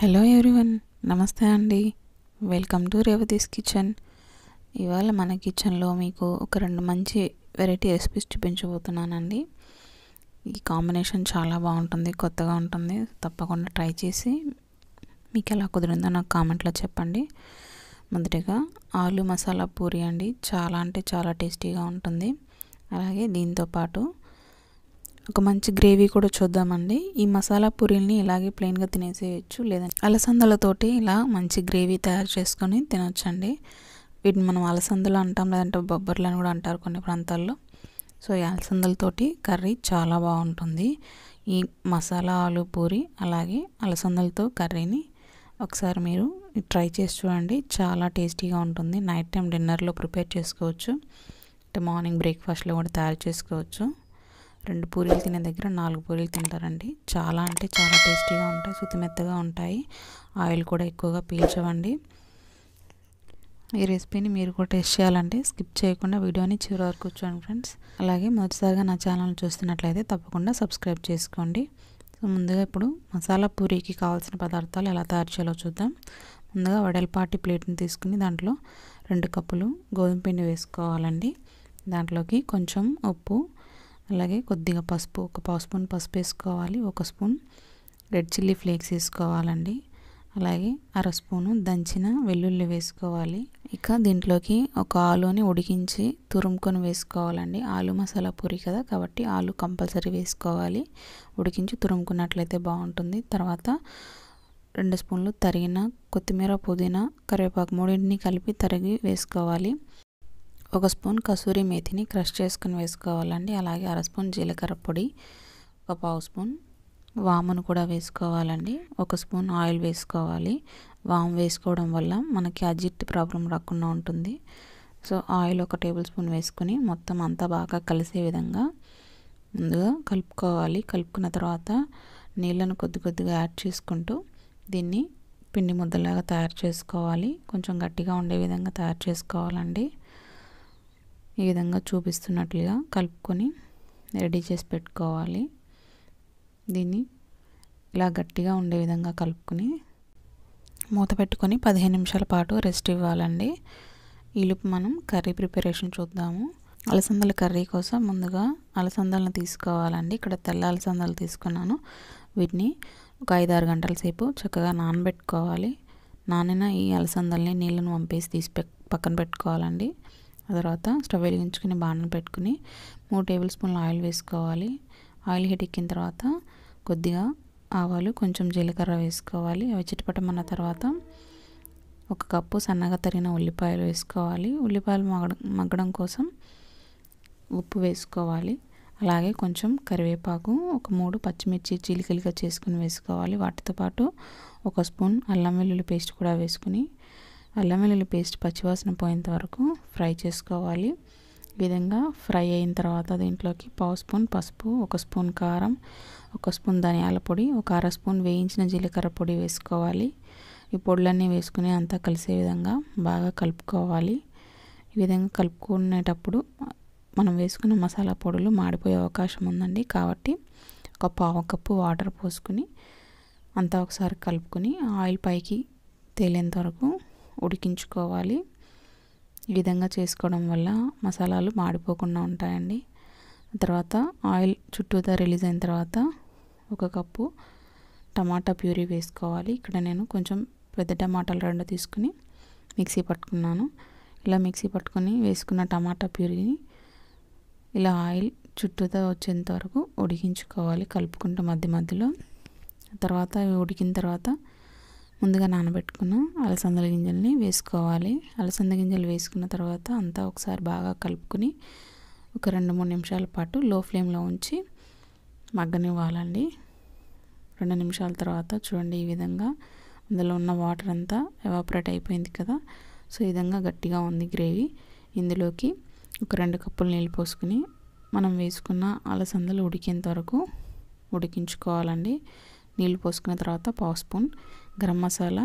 Hello everyone, నమస్తే అండి. Welcome to Revathi's kitchen. ఇవాళ మన కిచెన్లో మీకు ఒక రెండు మంచి వెరైటీ రెసిపీస్ చూపించబోతున్నానండి. ఈ కాంబినేషన్ చాలా బాగుంటుంది, కొత్తగా ఉంటుంది. తప్పకుండా ట్రై చేసి మీకు ఎలా కుదిరిందో నాకు కామెంట్లో చెప్పండి. మొదటిగా ఆలు మసాలా పూరి అండి. చాలా అంటే చాలా టేస్టీగా ఉంటుంది. అలాగే దీంతోపాటు ఒక మంచి గ్రేవీ కూడా చూద్దామండి. ఈ మసాలా పూరీల్ని ఇలాగే ప్లెయిన్గా తినేసేయచ్చు, లేదంటే అలసందలతోటి ఇలా మంచి గ్రేవీ తయారు చేసుకొని తినొచ్చండి. వీటిని మనం అలసందలు అంటాం, లేదంటే బొబ్బర్లు అని కూడా అంటారు కొన్ని ప్రాంతాల్లో. సో ఈ అలసందలతోటి కర్రీ చాలా బాగుంటుంది. ఈ మసాలా ఆలు పూరి అలాగే అలసందలతో కర్రీని ఒకసారి మీరు ట్రై చేసి చూడండి. చాలా టేస్టీగా ఉంటుంది. నైట్ టైం డిన్నర్లో ప్రిపేర్ చేసుకోవచ్చు, అంటే మార్నింగ్ బ్రేక్ఫాస్ట్లో కూడా తయారు చేసుకోవచ్చు. 2 పూరీలు తినే దగ్గర 4 పూరీలు తింటారండి. చాలా అంటే చాలా టేస్టీగా ఉంటాయి, సుతిమెత్తగా ఉంటాయి. ఆయిల్ కూడా ఎక్కువగా పీల్చవండి. ఈ రెసిపీని మీరు కూడా టేస్ట్ చేయాలంటే స్కిప్ చేయకుండా వీడియోని చివరి వరకు చూడండి ఫ్రెండ్స్. అలాగే మొదటిసారిగా నా ఛానల్ చూస్తున్నట్లయితే తప్పకుండా సబ్స్క్రైబ్ చేసుకోండి. సో ముందుగా ఇప్పుడు మసాలా పూరీకి కావాల్సిన పదార్థాలు ఎలా తయారు చేయాలో చూద్దాం. ముందుగా వెడల్పాటి ప్లేట్ని తీసుకుని దాంట్లో 2 కప్పులు గోధుమ పిండి వేసుకోవాలండి. దాంట్లోకి కొంచెం ఉప్పు, అలాగే కొద్దిగా పసుపు, ఒక పావు స్పూన్ పసుపు వేసుకోవాలి. 1 స్పూన్ రెడ్ చిల్లీ ఫ్లేక్స్ వేసుకోవాలండి. అలాగే 1/2 స్పూను దంచిన వెల్లుల్లి వేసుకోవాలి. ఇక దీంట్లోకి ఒక ఆలుని ఉడికించి తురుముకొని వేసుకోవాలండి. ఆలు మసాలా పూరి కదా, కాబట్టి ఆలు కంపల్సరీ వేసుకోవాలి. ఉడికించి తురుముకున్నట్లయితే బాగుంటుంది. తర్వాత 2 స్పూన్లు తరిగిన కొత్తిమీర, పుదీనా, కరివేపాకు మూడింటిని కలిపి తరిగి వేసుకోవాలి. 1 స్పూన్ కసూరి మేతిని క్రష్ చేసుకుని వేసుకోవాలండి. అలాగే 1/2 స్పూన్ జీలకర్ర పొడి, 1 పావు స్పూన్ వామును కూడా వేసుకోవాలండి. 1 స్పూన్ ఆయిల్ వేసుకోవాలి. వాము వేసుకోవడం వల్ల మనకి అజిట్ ప్రాబ్లం రాకుండా ఉంటుంది. సో ఆయిల్ 1 టేబుల్ స్పూన్ వేసుకుని మొత్తం అంతా బాగా కలిసే విధంగా ముందుగా కలుపుకోవాలి. కలుపుకున్న తర్వాత నీళ్ళను కొద్దిగా యాడ్ చేసుకుంటూ దీన్ని పిండి ముద్దలాగా తయారు చేసుకోవాలి. కొంచెం గట్టిగా ఉండే విధంగా తయారు చేసుకోవాలండి. ఈ విధంగా చూపిస్తున్నట్లుగా కలుపుకొని రెడీ చేసి పెట్టుకోవాలి. దీన్ని ఇలా గట్టిగా ఉండే విధంగా కలుపుకొని మూత పెట్టుకొని 15 నిమిషాల పాటు రెస్ట్ ఇవ్వాలండి. ఈలోపు మనం కర్రీ ప్రిపరేషన్ చూద్దాము. అలసందల కర్రీ కోసం ముందుగా అలసందలను తీసుకోవాలండి. ఇక్కడ తెల్ల అలసందలు తీసుకున్నాను. వీటిని ఒక 5-6 గంటల సేపు చక్కగా నానబెట్టుకోవాలి. నానిన ఈ అలసందల్ని నీళ్ళను వంపేసి తీసి పక్కన పెట్టుకోవాలండి. ఆ తర్వాత స్టవ్ వెలిగించుకుని బాణలు పెట్టుకుని 3 టేబుల్ స్పూన్ల ఆయిల్ వేసుకోవాలి. ఆయిల్ హీట్ ఎక్కిన తర్వాత కొద్దిగా ఆవాలు, కొంచెం జీలకర్ర వేసుకోవాలి. అవి చిటపటమన్న తర్వాత 1 కప్పు సన్నగా తరిగిన ఉల్లిపాయలు వేసుకోవాలి. ఉల్లిపాయలు మగ్గడం కోసం ఉప్పు వేసుకోవాలి. అలాగే కొంచెం కరివేపాకు, 3 పచ్చిమిర్చి చీలికలుగా చేసుకుని వేసుకోవాలి. వాటితో పాటు 1 స్పూన్ అల్లం వెల్లుల్లి పేస్ట్ కూడా వేసుకుని అల్లం వెల్లుల్లి పేస్ట్ పచ్చివాసన పోయేంత వరకు ఫ్రై చేసుకోవాలి. ఈ విధంగా ఫ్రై అయిన తర్వాత దీంట్లోకి పావు స్పూన్ పసుపు, 1 స్పూన్ కారం, 1 స్పూన్ ధనియాల పొడి, 1/2 స్పూన్ వేయించిన జీలకర్ర పొడి వేసుకోవాలి. ఈ పొడులన్నీ వేసుకుని అంతా కలిసే విధంగా బాగా కలుపుకోవాలి. ఈ విధంగా కలుపుకునేటప్పుడు మనం వేసుకున్న మసాలా పొడులు మాడిపోయే అవకాశం ఉందండి. కాబట్టి 1 పావు కప్పు వాటర్ పోసుకుని అంతా ఒకసారి కలుపుకొని ఆయిల్ పైకి తేలేంత వరకు ఉడికించుకోవాలి. ఈ విధంగా చేసుకోవడం వల్ల మసాలాలు మాడిపోకుండా ఉంటాయండి. తర్వాత ఆయిల్ చుట్టూతా రిలీజ్ అయిన తర్వాత 1 కప్పు టమాటా ప్యూరీ వేసుకోవాలి. ఇక్కడ నేను కొంచెం పెద్ద టమాటాలు 2 తీసుకుని మిక్సీ పట్టుకున్నాను. ఇలా మిక్సీ పట్టుకొని వేసుకున్న టమాటా ప్యూరీని ఇలా ఆయిల్ చుట్టూతా వచ్చేంత వరకు ఉడికించుకోవాలి, కలుపుకుంటూ మధ్యలో. తర్వాత ఉడికిన తర్వాత ముందుగా నానబెట్టుకున్న అలసందల గింజల్ని వేసుకోవాలి. అలసంద గింజలు వేసుకున్న తర్వాత అంతా ఒకసారి బాగా కలుపుకొని ఒక 2-3 నిమిషాల పాటు లో ఫ్లేమ్లో ఉంచి మగ్గనివ్వాలండి. 2 నిమిషాల తర్వాత చూడండి, ఈ విధంగా అందులో ఉన్న వాటర్ అంతా ఎవాపరేట్ అయిపోయింది కదా. సో ఈ విధంగా గట్టిగా ఉంది గ్రేవీ. ఇందులోకి ఒక 2 కప్పులు నీళ్ళు పోసుకుని మనం వేసుకున్న అలసందలు ఉడికేంత వరకు ఉడికించుకోవాలండి. నీళ్ళు పోసుకున్న తర్వాత పావు స్పూన్ గరం మసాలా,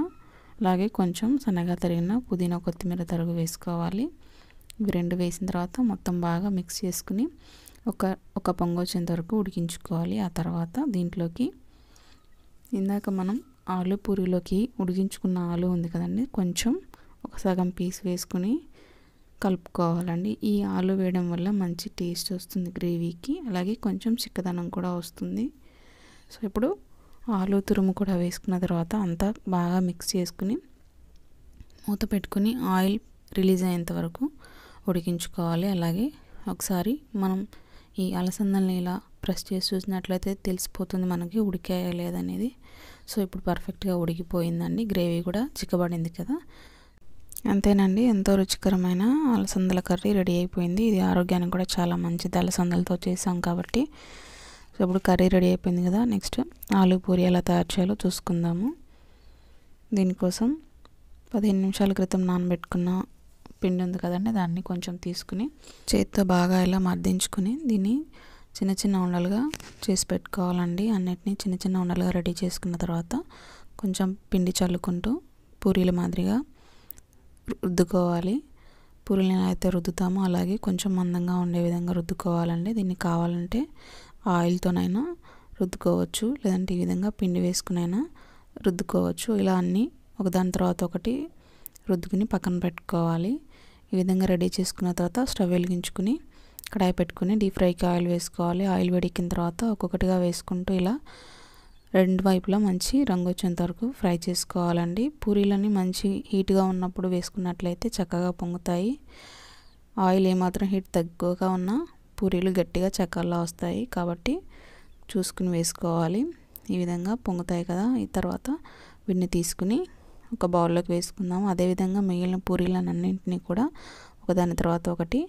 అలాగే కొంచెం సన్నగా తరిగిన పుదీనా, కొత్తిమీర తరుగు వేసుకోవాలి. ఇవి 2 వేసిన తర్వాత మొత్తం బాగా మిక్స్ చేసుకుని ఒక పొంగు వచ్చేంత వరకు ఉడికించుకోవాలి. ఆ తర్వాత దీంట్లోకి ఇందాక మనం ఆలు పూరీలోకి ఉడికించుకున్న ఆలు ఉంది కదండి, కొంచెం ఒక సగం పీస్ వేసుకుని కలుపుకోవాలండి. ఈ ఆలు వేయడం వల్ల మంచి టేస్ట్ వస్తుంది గ్రేవీకి, అలాగే కొంచెం చిక్కదనం కూడా వస్తుంది. సో ఇప్పుడు ఆలు తురుము కూడా వేసుకున్న తర్వాత అంతా బాగా మిక్స్ చేసుకుని మూత పెట్టుకుని ఆయిల్ రిలీజ్ అయ్యేంత వరకు ఉడికించుకోవాలి. అలాగే ఒకసారి మనం ఈ అలసందల్ని ఇలా ప్రెస్ చేసి చూసినట్లయితే తెలిసిపోతుంది మనకి ఉడికాయా లేదనేది. సో ఇప్పుడు పర్ఫెక్ట్గా ఉడికిపోయిందండి, గ్రేవీ కూడా చిక్కబడింది కదా. అంతేనండి, ఎంతో రుచికరమైన అలసందల కర్రీ రెడీ అయిపోయింది. ఇది ఆరోగ్యానికి కూడా చాలా మంచిది, అలసందలతో చేసాం కాబట్టి. సో ఇప్పుడు కర్రీ రెడీ అయిపోయింది కదా. నెక్స్ట్ ఆలు పూరి ఎలా తయారు చేయాలో చూసుకుందాము. దీనికోసం 15 నిమిషాల క్రితం నానబెట్టుకున్న పిండి ఉంది కదండి, దాన్ని కొంచెం తీసుకుని చేతితో బాగా ఇలా మర్దించుకుని దీన్ని చిన్న చిన్న ఉండలుగా చేసి పెట్టుకోవాలండి. అన్నిటినీ చిన్న చిన్న ఉండలుగా రెడీ చేసుకున్న తర్వాత కొంచెం పిండి చల్లుకుంటూ పూరీల మాదిరిగా రుద్దుకోవాలి. పూరీలు ఎలా అయితే రుద్దుతామో అలాగే కొంచెం మందంగా ఉండే విధంగా రుద్దుకోవాలండి. దీన్ని కావాలంటే ఆయిల్తోనైనా రుద్దుకోవచ్చు, లేదంటే ఈ విధంగా పిండి వేసుకునైనా రుద్దుకోవచ్చు. ఇలా అన్నీ ఒకదాని తర్వాత ఒకటి రుద్దుకుని పక్కన పెట్టుకోవాలి. ఈ విధంగా రెడీ చేసుకున్న తర్వాత స్టవ్ వెలిగించుకుని కడాయి పెట్టుకుని డీప్ ఫ్రైకి ఆయిల్ వేసుకోవాలి. ఆయిల్ వేడెక్కిన తర్వాత ఒక్కొక్కటిగా వేసుకుంటూ ఇలా రెండు వైపులా మంచి రంగు వచ్చేంత వరకు ఫ్రై చేసుకోవాలండి. పూరీలని మంచి హీట్గా ఉన్నప్పుడు వేసుకున్నట్లయితే చక్కగా పొంగుతాయి. ఆయిల్ ఏమాత్రం హీట్ తక్కువగా ఉన్నా పూరీలు గట్టిగా చక్కర్లా వస్తాయి, కాబట్టి చూసుకుని వేసుకోవాలి. ఈ విధంగా పొంగుతాయి కదా. ఈ తర్వాత వీటిని తీసుకుని ఒక బౌల్లోకి వేసుకుందాము. అదేవిధంగా మిగిలిన పూరీలన్నింటినీ కూడా ఒకదాని తర్వాత ఒకటి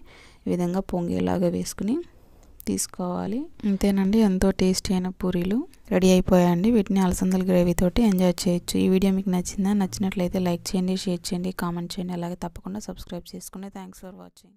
ఈ విధంగా పొంగేలాగా వేసుకుని తీసుకోవాలి. అంతేనండి, ఎంతో టేస్టీ అయిన పూరీలు రెడీ అయిపోయాయండి. వీటిని అలసందల గ్రేవీ తోటి ఎంజాయ్ చేయొచ్చు. ఈ వీడియో మీకు నచ్చిందా? నచ్చినట్లయితే లైక్ చేయండి, షేర్ చేయండి, కామెంట్ చేయండి, అలాగే తప్పకుండా సబ్స్క్రైబ్ చేసుకోండి. Thanks for watching.